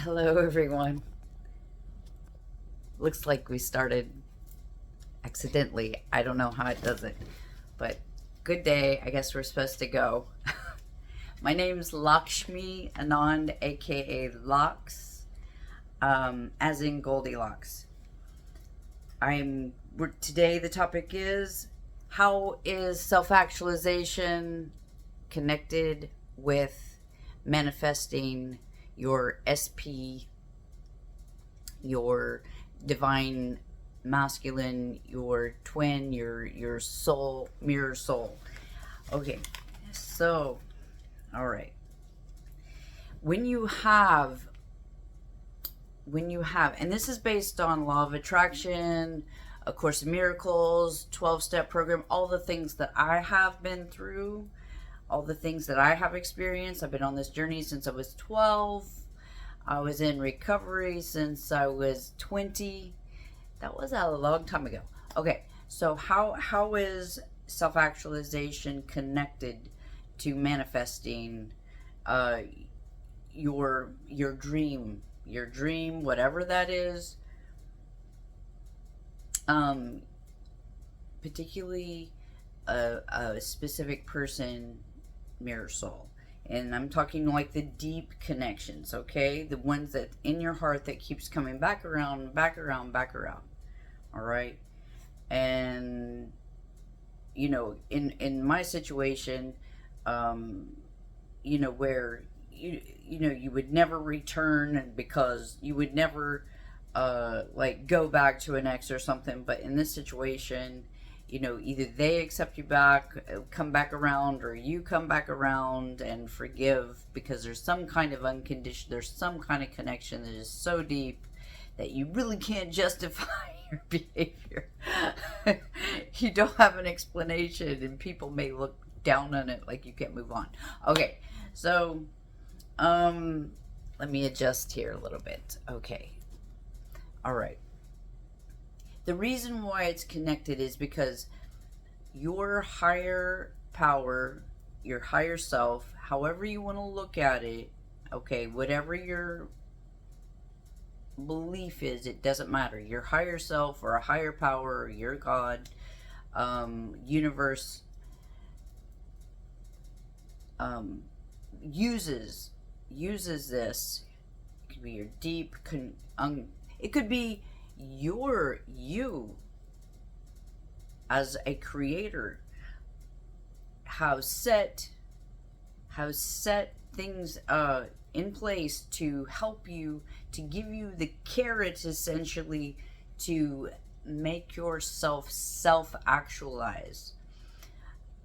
Hello, everyone. Looks like we started accidentally. I don't know how it does it, but good day. I guess we're supposed to go. My name's Lakshmi Anand, aka Lox, as in Goldilocks. Today. The topic is, how is self-actualization connected with manifesting your SP, your divine masculine, your twin, your soul, mirror soul. Okay, so, all right. When you have, and this is based on law of attraction, A Course in Miracles, 12-step program, all the things that I have been through, all the things that I have experienced. I've been on this journey since I was 12. I was in recovery since I was 20. That was a long time ago. Okay, so how is self-actualization connected to manifesting your dream, whatever that is, particularly a specific person, mirror soul. And I'm talking like the deep connections, okay? The ones that in your heart that keeps coming back around, back around, back around. All right? And in my situation, where you would never return because you would never like go back to an ex or something, but in this situation, either they accept you back, come back around, or you come back around and forgive, because there's some kind of there's some kind of connection that is so deep that you really can't justify your behavior. You don't have an explanation, and people may look down on it like you can't move on. Okay, so let me adjust here a little bit. Okay, all right. The reason why it's connected is because your higher power, your higher self, however you want to look at it, okay, whatever your belief is, it doesn't matter. Your higher self or a higher power or your God, universe, uses this. It could be your deep, it could be you as a creator have set things in place to help you, to give you the carrot essentially to make yourself self-actualize,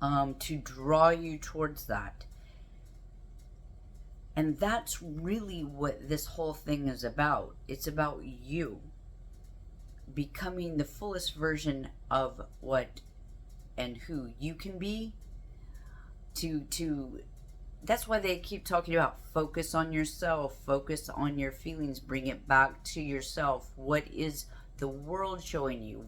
to draw you towards that. And that's really what this whole thing is about. It's about you becoming the fullest version of what and who you can be. That's why they keep talking about focus on yourself, focus on your feelings, bring it back to yourself. What is the world showing you?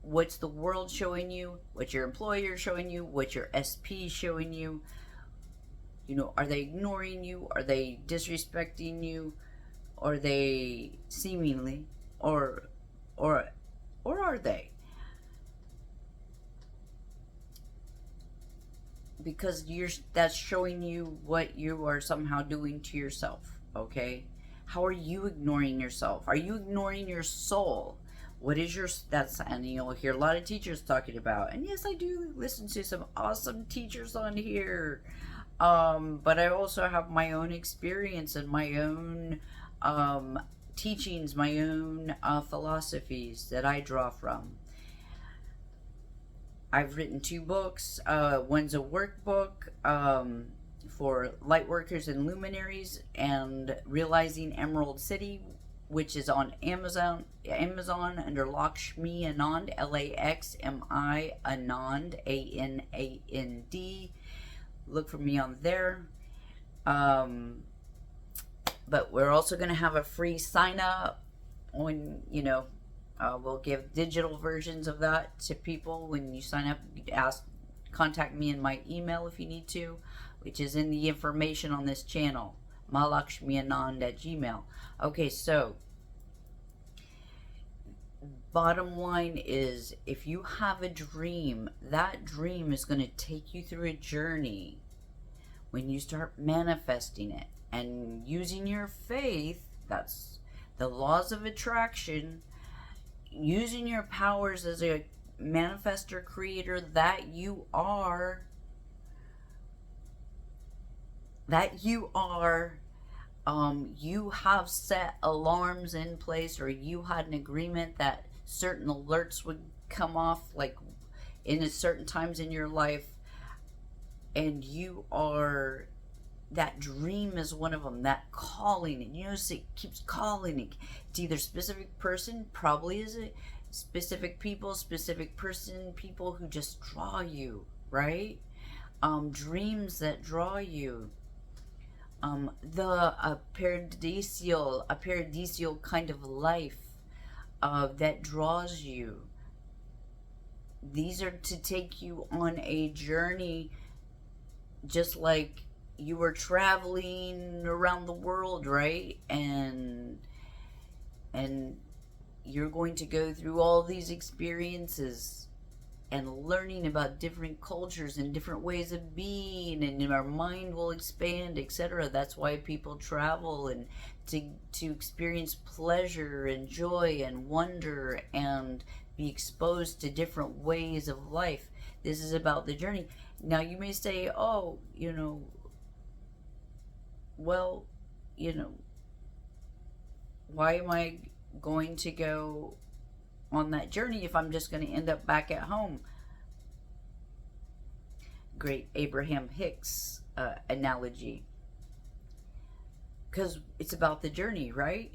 What's the world showing you? What's your employer showing you? What's your SP showing you? Are they ignoring you? Are they disrespecting you? Are they seemingly, or are they? Because that's showing you what you are somehow doing to yourself. Okay, how are you ignoring yourself? Are you ignoring your soul? What is and you'll hear a lot of teachers talking about, and yes, I do listen to some awesome teachers on here. But I also have my own experience and my own teachings, my own philosophies that I draw from. I've written 2 books. One's a workbook for light workers and luminaries, and Realizing Emerald City, which is on Amazon under Lakshmi Anand, Laxmi Anand, Anand. Look for me on there. But we're also going to have a free sign up on, we'll give digital versions of that to people when you sign up. Contact me in my email if you need to, which is in the information on this channel. malakshmianand@gmail. Okay, so bottom line is, if you have a dream, that dream is going to take you through a journey. When you start manifesting it and using your faith, that's the laws of attraction, using your powers as a manifester creator that you are, you have set alarms in place, or you had an agreement that certain alerts would come off, like in a certain times in your life, and you are, that dream is one of them, that calling. And you notice it keeps calling. It's either specific person, probably is a specific people, specific person, people who just draw you, right? Dreams that draw you. A paradisial kind of life that draws you. These are to take you on a journey, just like you were traveling around the world, right? And you're going to go through all these experiences and learning about different cultures and different ways of being, and our mind will expand, etc. That's why people travel, and to experience pleasure and joy and wonder and be exposed to different ways of life. This is about the journey. Now you may say, oh, well, why am I going to go on that journey if I'm just going to end up back at home? Great Abraham Hicks analogy. Because it's about the journey, right?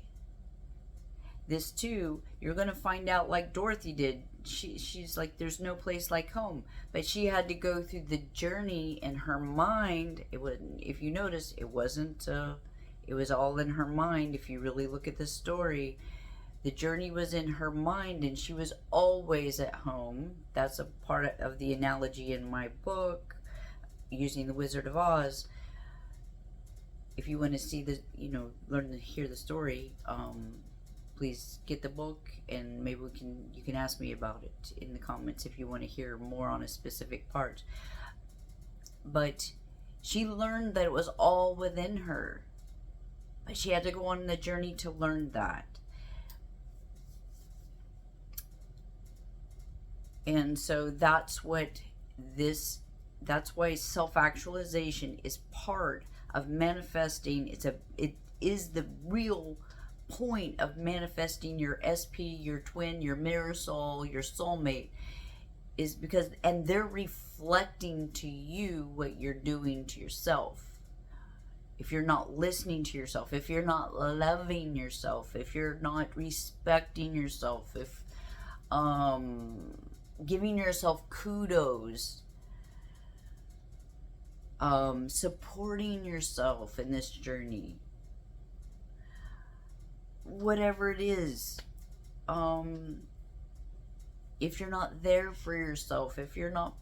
This too, you're going to find out like Dorothy did. She's like, there's no place like home. But she had to go through the journey in her mind. It wouldn't, if you notice, it wasn't, it was all in her mind. If you really look at the story, the journey was in her mind, and she was always at home. That's a part of the analogy in my book, using the Wizard of Oz. If you want to see the, learn to hear the story, please get the book, and maybe you can ask me about it in the comments if you want to hear more on a specific part. But she learned that it was all within her, but she had to go on the journey to learn that. And so that's why self-actualization is part of manifesting. It is the real point of manifesting your SP, your twin, your mirror soul, your soulmate, is because, and they're reflecting to you what you're doing to yourself. If you're not listening to yourself, if you're not loving yourself, if you're not respecting yourself, if giving yourself kudos, supporting yourself in this journey, whatever it is, if you're not there for yourself, if you're not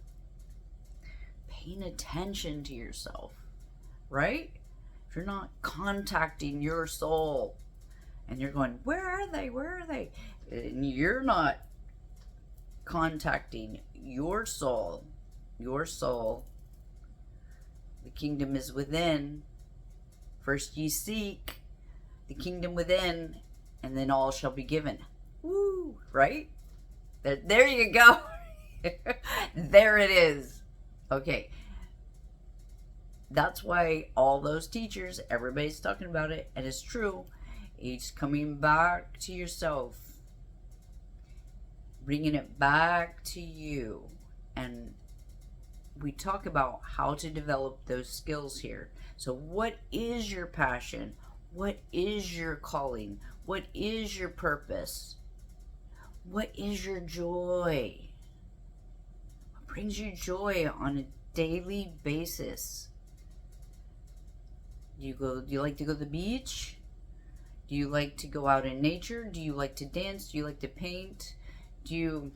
paying attention to yourself, right? If you're not contacting your soul, and you're going, where are they, and you're not contacting your soul, the kingdom is within. First ye seek the kingdom within, and then all shall be given. Woo, right? There you go. There it is. Okay. That's why all those teachers, everybody's talking about it, and it's true. It's coming back to yourself, bringing it back to you. And we talk about how to develop those skills here. So what is your passion? What is your calling? What is your purpose? What is your joy? What brings you joy on a daily basis? Do you like to go to the beach? Do you like to go out in nature? Do you like to dance? Do you like to paint? Do you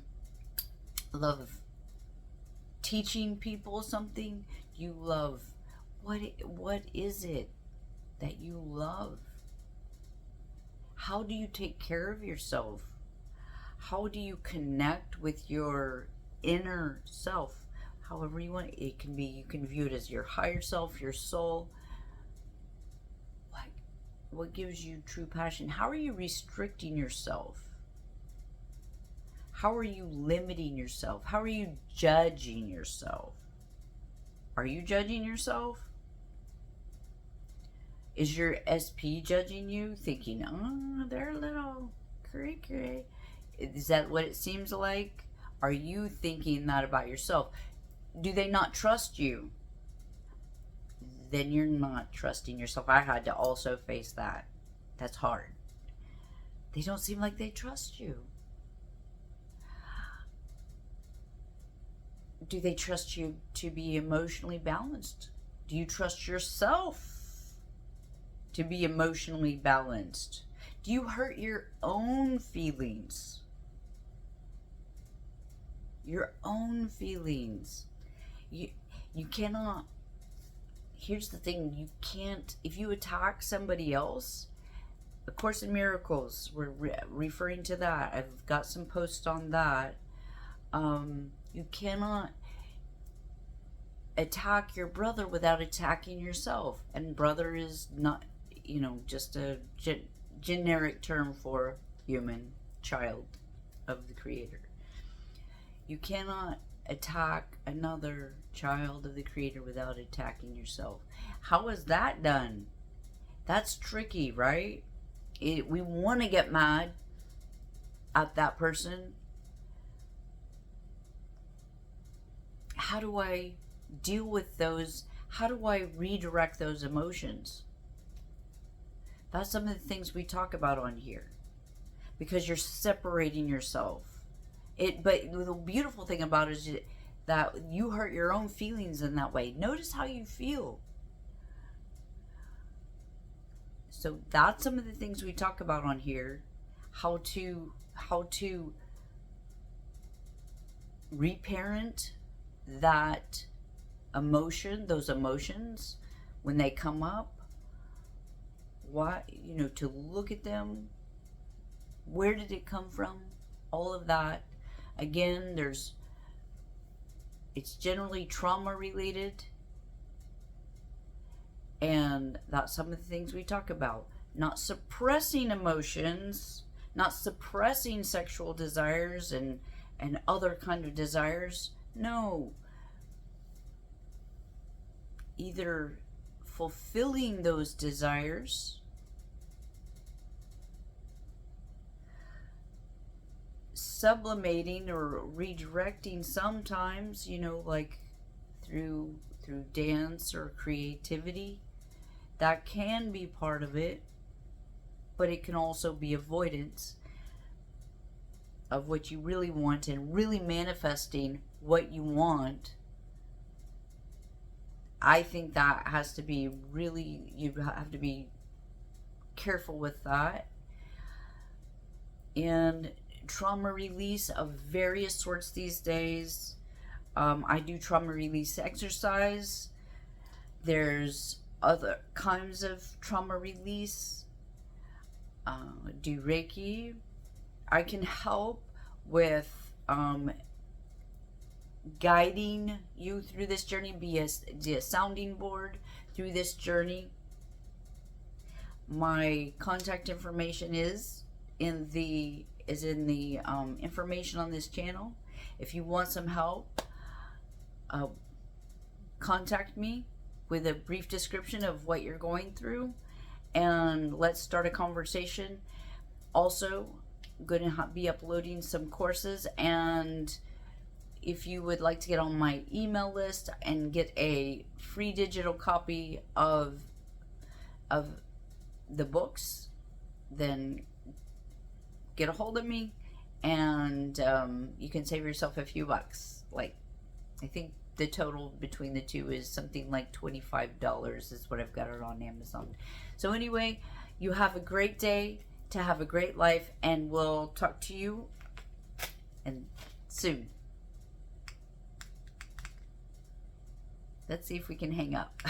love teaching people something? Do you love, what is it? that you love? How do you take care of yourself? How do you connect with your inner self? However you want it can be, you can view it as your higher self, your soul. What gives you true passion? How are you restricting yourself? How are you limiting yourself? How are you judging yourself? Are you judging yourself? Is your SP judging you, thinking, oh, they're a little cray-cray? Is that what it seems like? Are you thinking that about yourself? Do they not trust you? Then you're not trusting yourself. I had to also face that. That's hard. They don't seem like they trust you. Do they trust you to be emotionally balanced? Do you trust yourself to be emotionally balanced? Do you hurt your own feelings? Your own feelings. You cannot. Here's the thing, you can't, if you attack somebody else, A Course in Miracles, we're referring to that. I've got some posts on that. You cannot attack your brother without attacking yourself. And brother is not, just a generic term for human, child of the Creator. You cannot attack another child of the Creator without attacking yourself. How is that done? That's tricky, right? We want to get mad at that person. How do I deal with those? How do I redirect those emotions? That's some of the things we talk about on here, because you're separating yourself. But the beautiful thing about it is that you hurt your own feelings in that way. Notice how you feel. So that's some of the things we talk about on here. How to reparent that emotion, those emotions when they come up. Why, to look at them. Where did it come from? All of that. Again, it's generally trauma related, and that's some of the things we talk about. Not suppressing emotions, not suppressing sexual desires and other kind of desires. No. Either fulfilling those desires, sublimating or redirecting sometimes, like through dance or creativity. That can be part of it, but it can also be avoidance of what you really want and really manifesting what you want. I think that has to be really, you have to be careful with that. And trauma release of various sorts these days. I do trauma release exercise. There's other kinds of trauma release. Do Reiki. I can help with guiding you through this journey, be a sounding board through this journey. My contact information is in the information on this channel. If you want some help, contact me with a brief description of what you're going through, and let's start a conversation. Also, going to be uploading some courses, and if you would like to get on my email list and get a free digital copy of the books, then get a hold of me, and you can save yourself a few bucks. Like, I think the total between the two is something like $25 is what I've got it on Amazon. So anyway, you have a great day, to have a great life, and we'll talk to you and soon. Let's see if we can hang up.